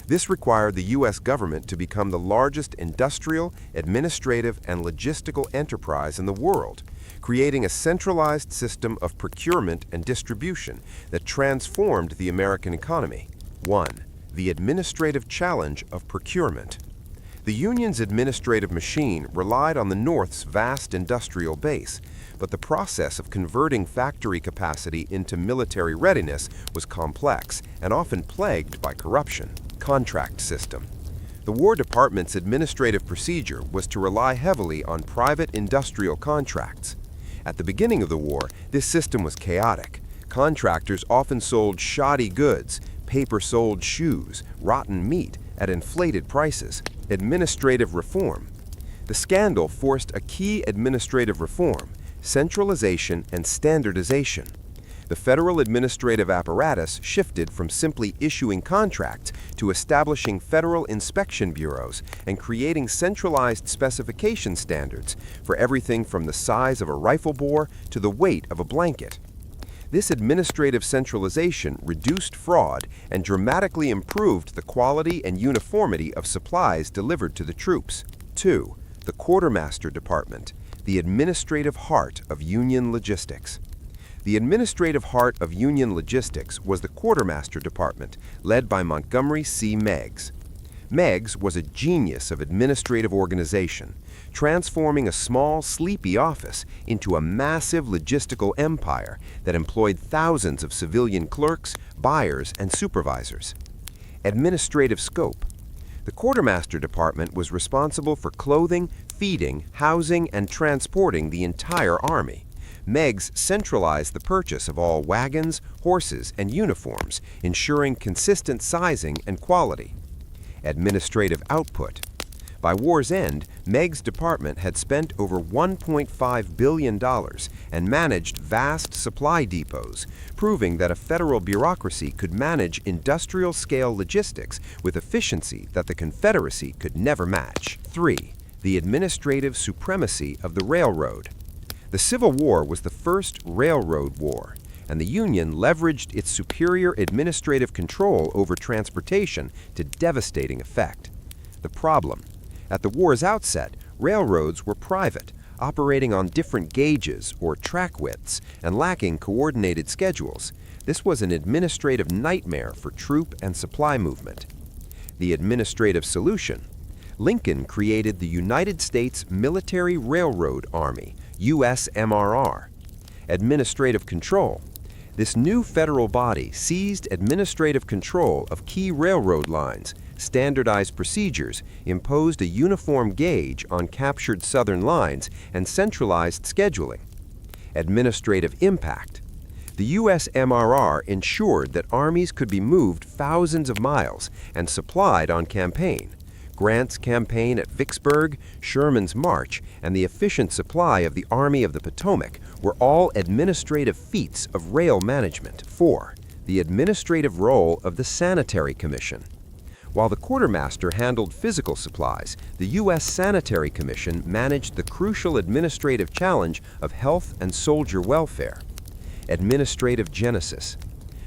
This required the U.S. government to become the largest industrial, administrative, and logistical enterprise in the world, creating a centralized system of procurement and distribution that transformed the American economy. 1. The administrative challenge of procurement. The Union's administrative machine relied on the North's vast industrial base, but the process of converting factory capacity into military readiness was complex and often plagued by corruption. Contract system. The War Department's administrative procedure was to rely heavily on private industrial contracts. At the beginning of the war, this system was chaotic. Contractors often sold shoddy goods, paper-soled shoes, rotten meat at inflated prices. Administrative reform. The scandal forced a key administrative reform: centralization and standardization. The federal administrative apparatus shifted from simply issuing contracts to establishing federal inspection bureaus and creating centralized specification standards for everything from the size of a rifle bore to the weight of a blanket. This administrative centralization reduced fraud and dramatically improved the quality and uniformity of supplies delivered to the troops. 2. The Quartermaster Department, the administrative heart of Union logistics. The administrative heart of Union logistics was the Quartermaster Department, led by Montgomery C. Meigs. Meigs was a genius of administrative organization, transforming a small, sleepy office into a massive logistical empire that employed thousands of civilian clerks, buyers, and supervisors. Administrative scope. The Quartermaster Department was responsible for clothing, feeding, housing, and transporting the entire Army. Meigs centralized the purchase of all wagons, horses, and uniforms, ensuring consistent sizing and quality. Administrative output. By war's end, Meigs' department had spent over $1.5 billion and managed vast supply depots, proving that a federal bureaucracy could manage industrial-scale logistics with efficiency that the Confederacy could never match. 3. The administrative supremacy of the railroad. The Civil War was the first railroad war, and the Union leveraged its superior administrative control over transportation to devastating effect. The problem. At the war's outset, railroads were private, operating on different gauges or track widths and lacking coordinated schedules. This was an administrative nightmare for troop and supply movement. The administrative solution. Lincoln created the United States Military Railroad Army, USMRR. Administrative control. This new federal body seized administrative control of key railroad lines, standardized procedures, imposed a uniform gauge on captured Southern lines, and centralized scheduling. Administrative impact. The USMRR ensured that armies could be moved thousands of miles and supplied on campaign,
Grant's campaign at Vicksburg, Sherman's march, and the efficient supply of the Army of the Potomac were all administrative feats of rail management. 4. The administrative role of the Sanitary Commission. While the quartermaster handled physical supplies, the U.S. Sanitary Commission managed the crucial administrative challenge of health and soldier welfare. Administrative genesis.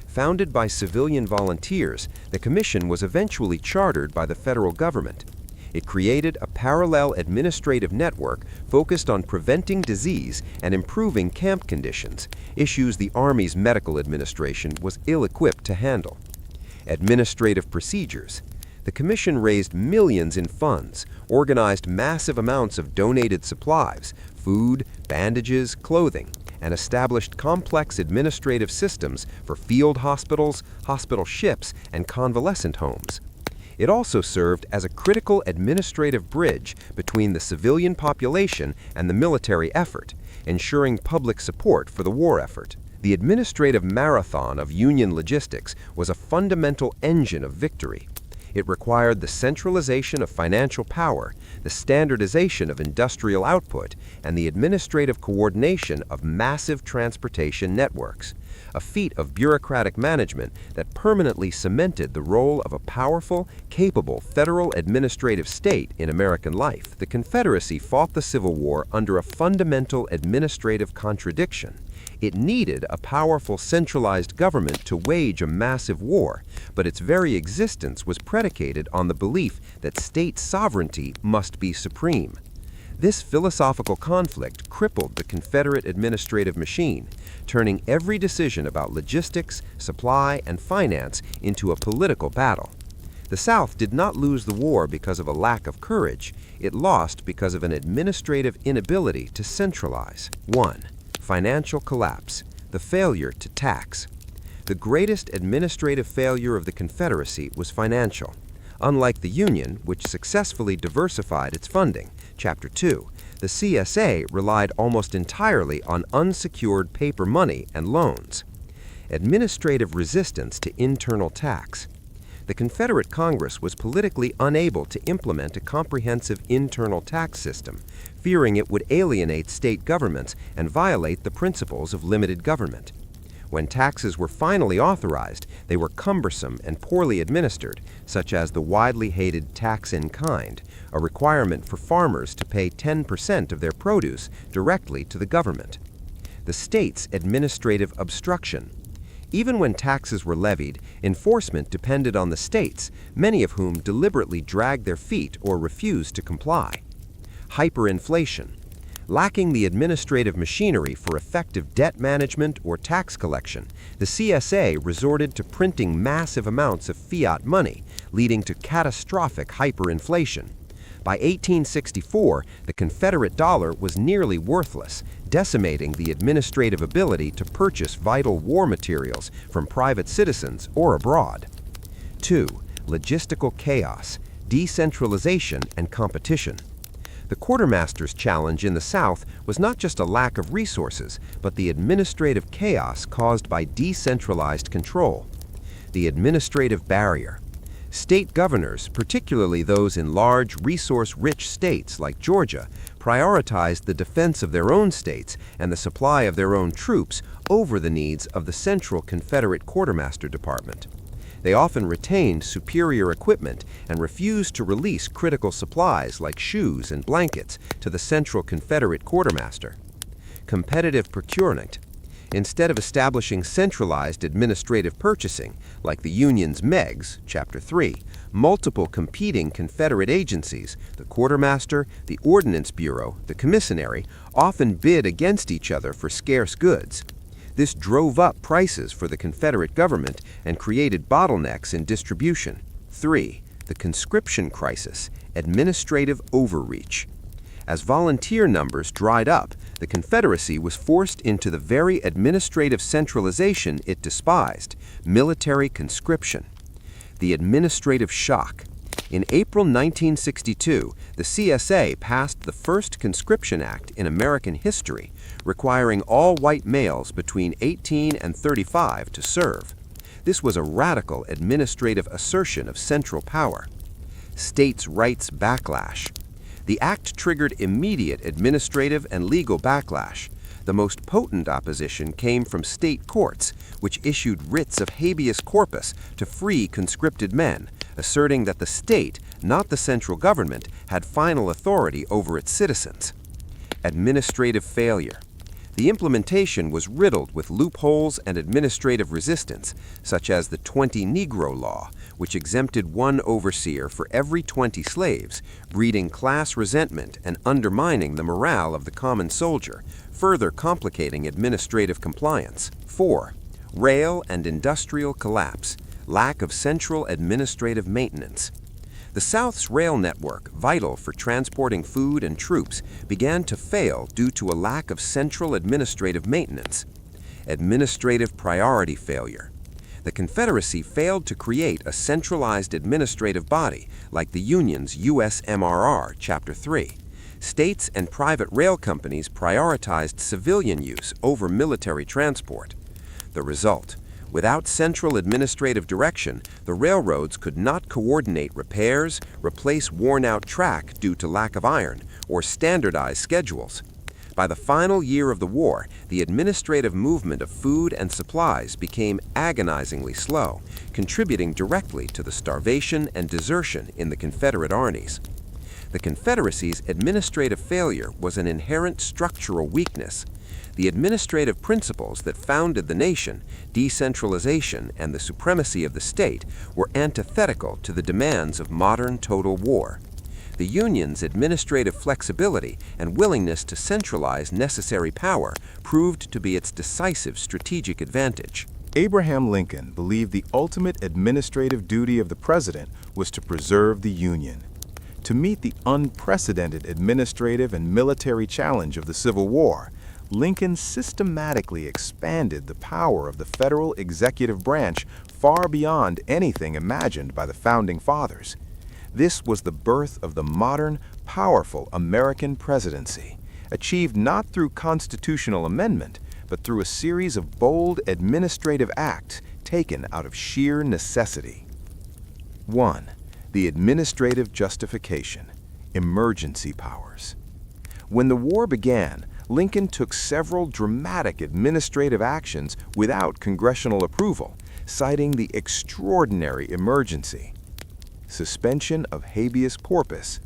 Founded by civilian volunteers, the commission was eventually chartered by the federal government. It created a parallel administrative network focused on preventing disease and improving camp conditions, issues the Army's medical administration was ill-equipped to handle. Administrative procedures. The commission raised millions in funds, organized massive amounts of donated supplies, food, bandages, clothing, and established complex administrative systems for field hospitals, hospital ships, and convalescent homes. It also served as a critical administrative bridge between the civilian population and the military effort, ensuring public support for the war effort. The administrative marathon of Union logistics was a fundamental engine of victory. It required the centralization of financial power, the standardization of industrial output, and the administrative coordination of massive transportation networks, a feat of bureaucratic management that permanently cemented the role of a powerful, capable federal administrative state in American life. The Confederacy fought the Civil War under a fundamental administrative contradiction. It needed a powerful centralized government to wage a massive war, but its very existence was predicated on the belief that state sovereignty must be supreme. This philosophical conflict crippled the Confederate administrative machine, turning every decision about logistics, supply, and finance into a political battle. The South did not lose the war because of a lack of courage. It lost because of an administrative inability to centralize. 1. Financial collapse, the failure to tax. The greatest administrative failure of the Confederacy was financial. Unlike the Union, which successfully diversified its funding, Chapter 2, the CSA relied almost entirely on unsecured paper money and loans. Administrative resistance to internal tax. The Confederate Congress was politically unable to implement a comprehensive internal tax system, fearing it would alienate state governments and violate the principles of limited government. When taxes were finally authorized, they were cumbersome and poorly administered, such as the widely hated tax in kind, a requirement for farmers to pay 10% of their produce directly to the government. The state's administrative obstruction. Even when taxes were levied, enforcement depended on the states, many of whom deliberately dragged their feet or refused to comply. Hyperinflation. Lacking the administrative machinery for effective debt management or tax collection, the CSA resorted to printing massive amounts of fiat money, leading to catastrophic hyperinflation. By 1864, the Confederate dollar was nearly worthless, decimating the administrative ability to purchase vital war materials from private citizens or abroad. 2. Logistical chaos, decentralization, and competition. The quartermaster's challenge in the South was not just a lack of resources, but the administrative chaos caused by decentralized control. The administrative barrier. State governors, particularly those in large, resource-rich states like Georgia, prioritized the defense of their own states and the supply of their own troops over the needs of the central Confederate Quartermaster Department. They often retained superior equipment and refused to release critical supplies like shoes and blankets to the central Confederate Quartermaster. Competitive procurement. Instead of establishing centralized administrative purchasing, like the Union's MEGs, Chapter 3, multiple competing Confederate agencies, the Quartermaster, the Ordnance Bureau, the Commissary, often bid against each other for scarce goods. This drove up prices for the Confederate government and created bottlenecks in distribution. 3. The conscription crisis, administrative overreach. As volunteer numbers dried up, the Confederacy was forced into the very administrative centralization it despised, military conscription. The administrative shock. In April 1962, the CSA passed the first conscription act in American history, requiring all white males between 18 and 35 to serve. This was a radical administrative assertion of central power. states' rights backlash. The act triggered immediate administrative and legal backlash. The most potent opposition came from state courts, which issued writs of habeas corpus to free conscripted men, asserting that the state, not the central government, had final authority over its citizens. Administrative failure. The implementation was riddled with loopholes and administrative resistance, such as the 20 Negro Law, which exempted one overseer for every 20 slaves, breeding class resentment and undermining the morale of the common soldier, further complicating administrative compliance. 4. Rail and industrial collapse. Lack of central administrative maintenance. The South's rail network, vital for transporting food and troops, began to fail due to a lack of central administrative maintenance. Administrative priority failure. The Confederacy failed to create a centralized administrative body like the Union's USMRR, Chapter 3. States and private rail companies prioritized civilian use over military transport. The result: without central administrative direction, the railroads could not coordinate repairs, replace worn-out track due to lack of iron, or standardize schedules. By the final year of the war, the administrative movement of food and supplies became agonizingly slow, contributing directly to the starvation and desertion in the Confederate armies. The Confederacy's administrative failure was an inherent structural weakness. The administrative principles that founded the nation, decentralization and the supremacy of the state, were antithetical to the demands of modern total war. The Union's administrative flexibility and willingness to centralize necessary power proved to be its decisive strategic advantage.
Abraham Lincoln believed the ultimate administrative duty of the president was to preserve the Union. To meet the unprecedented administrative and military challenge of the Civil War, Lincoln systematically expanded the power of the federal executive branch far beyond anything imagined by the Founding Fathers. This was the birth of the modern, powerful American presidency, achieved not through constitutional amendment, but through a series of bold administrative acts taken out of sheer necessity. 1. The administrative justification, emergency powers. When the war began, Lincoln took several dramatic administrative actions without congressional approval, citing the extraordinary emergency. Suspension of habeas corpus.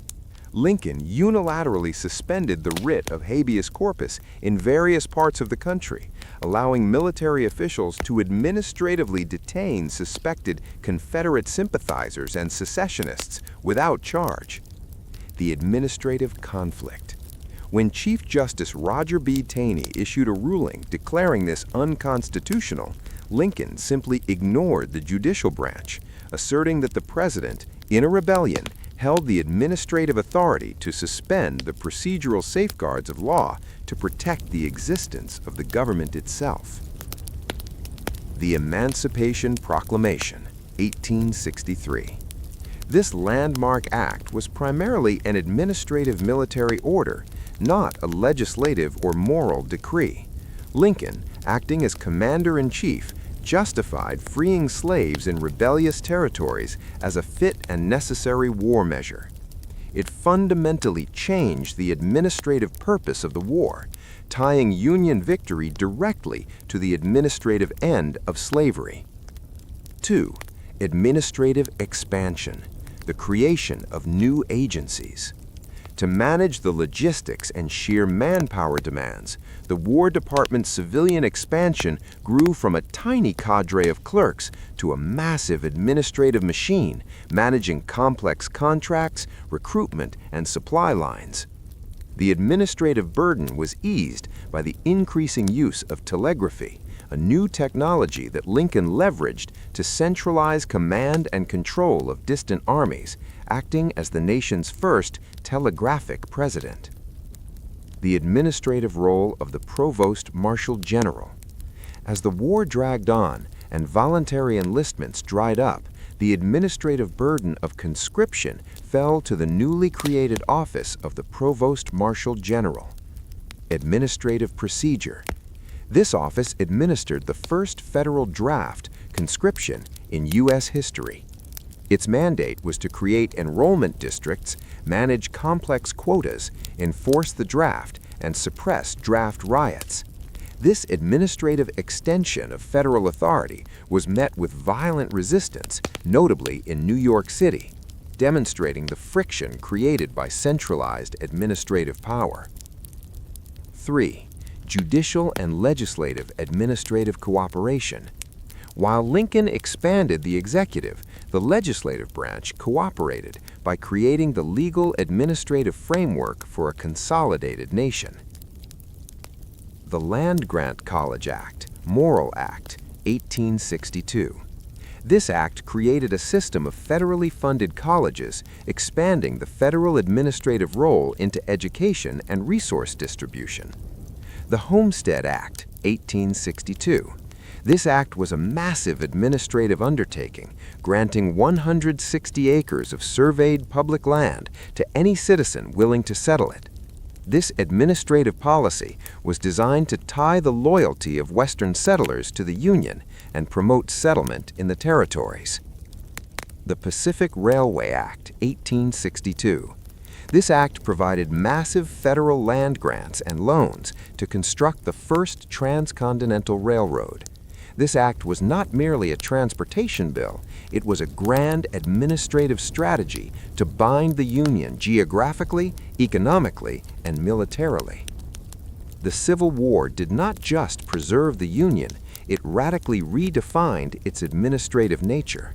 Lincoln unilaterally suspended the writ of habeas corpus in various parts of the country, allowing military officials to administratively detain suspected Confederate sympathizers and secessionists without charge. The administrative conflict. When Chief Justice Roger B. Taney issued a ruling declaring this unconstitutional, Lincoln simply ignored the judicial branch, asserting that the president, in a rebellion, held the administrative authority to suspend the procedural safeguards of law to protect the existence of the government itself. The Emancipation Proclamation, 1863. This landmark act was primarily an administrative military order, not a legislative or moral decree. Lincoln, acting as commander-in-chief, justified freeing slaves in rebellious territories as a fit and necessary war measure. It fundamentally changed the administrative purpose of the war, tying Union victory directly to the administrative end of slavery. 2. Administrative expansion, the creation of new agencies. To manage the logistics and sheer manpower demands, the War Department's civilian expansion grew from a tiny cadre of clerks to a massive administrative machine managing complex contracts, recruitment, and supply lines. The administrative burden was eased by the increasing use of telegraphy, a new technology that Lincoln leveraged to centralize command and control of distant armies, acting as the nation's first telegraphic president. The administrative role of the Provost Marshal General. As the war dragged on and voluntary enlistments dried up, the administrative burden of conscription fell to the newly created office of the Provost Marshal General. Administrative procedure. This office administered the first federal draft conscription in U.S. history.
Its mandate was to create enrollment districts, manage complex quotas, enforce the draft, and suppress draft riots. This administrative extension of federal authority was met with violent resistance, notably in New York City, demonstrating the friction created by centralized administrative power. 3. Judicial and legislative administrative cooperation. While Lincoln expanded the executive, the legislative branch cooperated by creating the legal administrative framework for a consolidated nation. The Land Grant College Act, Morrill Act, 1862. This act created a system of federally funded colleges, expanding the federal administrative role into education and resource distribution. The Homestead Act, 1862. This act was a massive administrative undertaking, granting 160 acres of surveyed public land to any citizen willing to settle it. This administrative policy was designed to tie the loyalty of Western settlers to the Union and promote settlement in the territories. The Pacific Railway Act, 1862. This act provided massive federal land grants and loans to construct the first transcontinental railroad. This act was not merely a transportation bill, it was a grand administrative strategy to bind the Union geographically, economically, and militarily. The Civil War did not just preserve the Union, it radically redefined its administrative nature.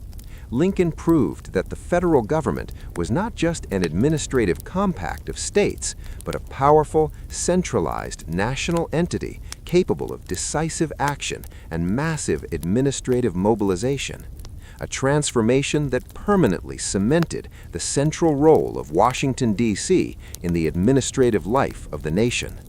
Lincoln proved that the federal government was not just an administrative compact of states, but a powerful, centralized national entity capable of decisive action and massive administrative mobilization. A transformation that permanently cemented the central role of Washington, D.C. in the administrative life of the nation.